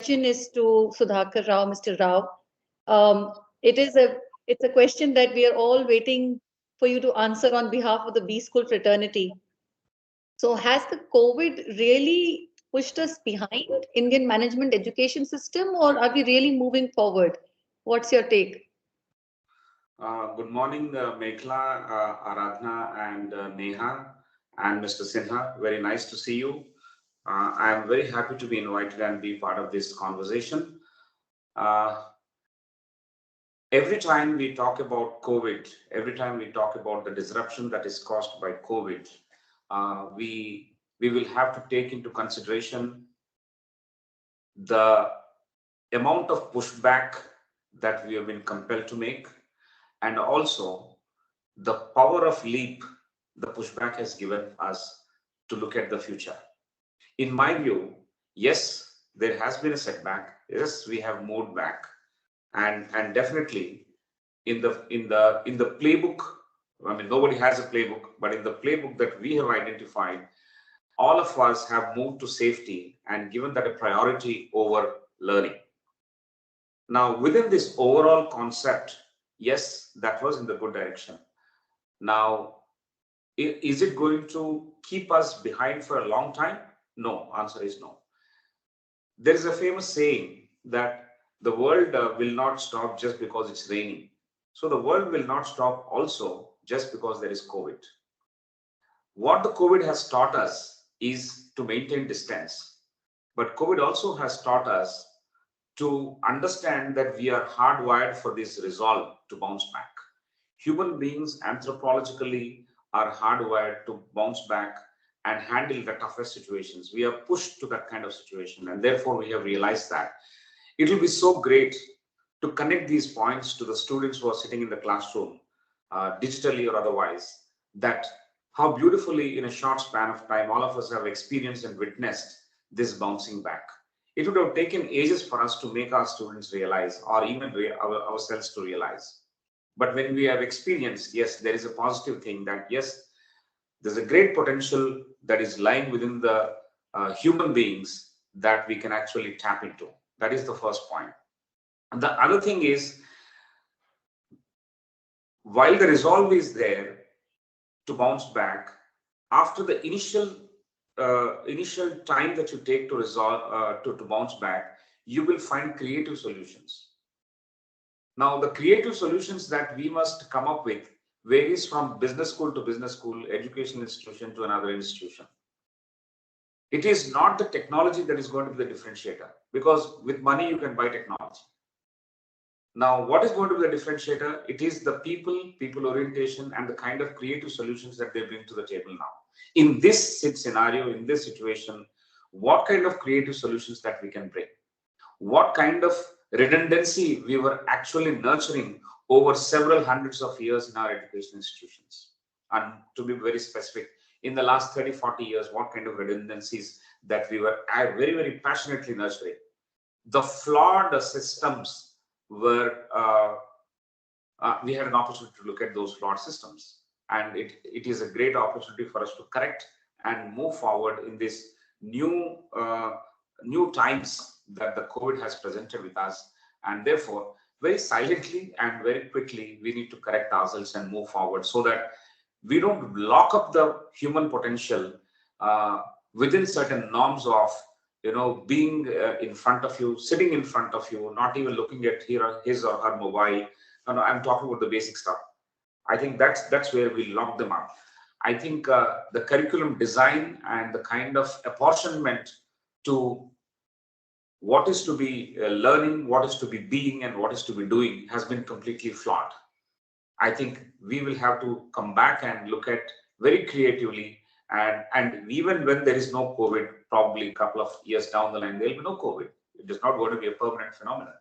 question is to Sudhakar Rao, Mr. Rao. Um, it's a question that we are all waiting for you to answer on behalf of the B School fraternity. So has the COVID really pushed us behind Indian management education system, or are we really moving forward? What's your take? Good morning, Meghla, Aradhana, and Neha, and Mr. Sinha. Very nice to see you. I am very happy to be invited and be part of this conversation. Uh, every time we talk about COVID, every time we talk about the disruption that is caused by COVID, we will have to take into consideration the amount of pushback that we have been compelled to make, and also the power of leap the pushback has given us to look at the future. In my view, yes, there has been a setback. Yes, we have moved back, and definitely in the playbook. I mean, nobody has a playbook, but in the playbook that we have identified, all of us have moved to safety and given that a priority over learning. Now, within this overall concept, yes, that was in the good direction. Now, is it going to keep us behind for a long time? No, answer is no. There is a famous saying that the world will not stop just because it's raining. So the world will not stop also just because there is COVID. What the COVID has taught us is to maintain distance. But COVID also has taught us to understand that we are hardwired for this resolve to bounce back. Human beings anthropologically are hardwired to bounce back and handle the toughest situations. We are pushed to that kind of situation, and therefore we have realized that it will be so great to connect these points to the students who are sitting in the classroom, digitally or otherwise, that how beautifully in a short span of time all of us have experienced and witnessed this bouncing back. It would have taken ages for us to make our students realize, or even ourselves to realize. But when we have experienced, yes, there is a positive thing that, yes, there's a great potential that is lying within the human beings that we can actually tap into. That is the first point. And the other thing is, while the resolve is there to bounce back, after the initial time that you take to resolve to bounce back, you will find creative solutions. Now, the creative solutions that we must come up with varies from business school to business school, education institution to another institution. It is not the technology that is going to be the differentiator, because with money you can buy technology. Now, what is going to be the differentiator? It is the people orientation, and the kind of creative solutions that they bring to the table now. In this scenario, in this situation, what kind of creative solutions that we can bring? What kind of redundancy we were actually nurturing over several hundreds of years in our education institutions? And to be very specific, in the last 30, 40 years, what kind of redundancies that we were very, very passionately nurturing? The flawed systems were, we had an opportunity to look at those flawed systems. And it is a great opportunity for us to correct and move forward in this new times that the COVID has presented with us. And therefore, very silently and very quickly, we need to correct ourselves and move forward so that we don't lock up the human potential within certain norms of, being in front of you, sitting in front of you, not even looking at his or her mobile. No, I'm talking about the basic stuff. I think that's where we lock them up. I think the curriculum design and the kind of apportionment to what is to be learning, what is to be being, and what is to be doing has been completely flawed. I think we will have to come back and look at very creatively, and even when there is no COVID, probably a couple of years down the line, there will be no COVID. It is not going to be a permanent phenomenon.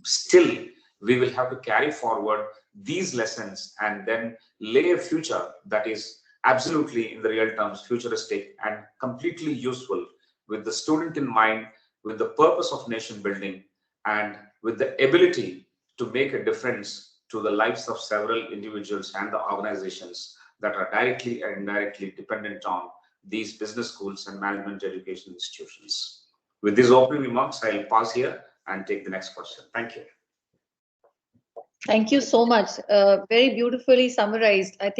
Still, we will have to carry forward these lessons and then lay a future that is absolutely, in the real terms, futuristic and completely useful, with the student in mind, with the purpose of nation building, and with the ability to make a difference to the lives of several individuals and the organizations that are directly and indirectly dependent on these business schools and management education institutions. With these opening remarks, I'll pause here and take the next question. Thank you. Thank you so much. Very beautifully summarized. I think